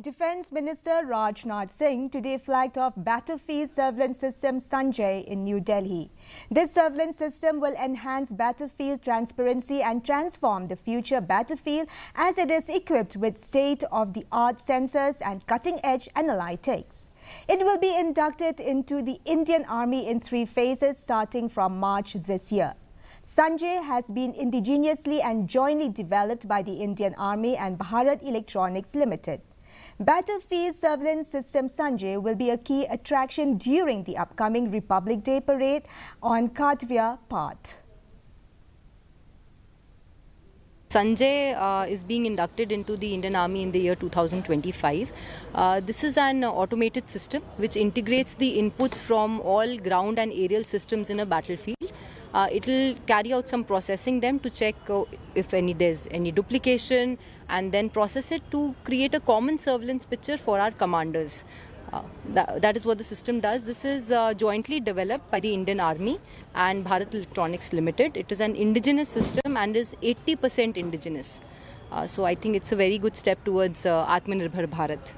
Defence Minister Rajnath Singh today flagged off battlefield surveillance system Sanjay in New Delhi. This surveillance system will enhance battlefield transparency and transform the future battlefield as it is equipped with state-of-the-art sensors and cutting-edge analytics. It will be inducted into the Indian Army in 3 phases starting from March this year. Sanjay has been indigenously and jointly developed by the Indian Army and Bharat Electronics Limited. Battlefield surveillance system Sanjay will be a key attraction during the upcoming Republic Day parade on Katviya Path. Sanjay is being inducted into the Indian Army in the year 2025. This is an automated system which integrates the inputs from all ground and aerial systems in a battlefield. It will carry out some processing them to check if there's any duplication, and then process it to create a common surveillance picture for our commanders. That is what the system does. This is jointly developed by the Indian Army and Bharat Electronics Limited. It is an indigenous system and is 80% indigenous. So I think it's a very good step towards Atmanirbhar Bharat.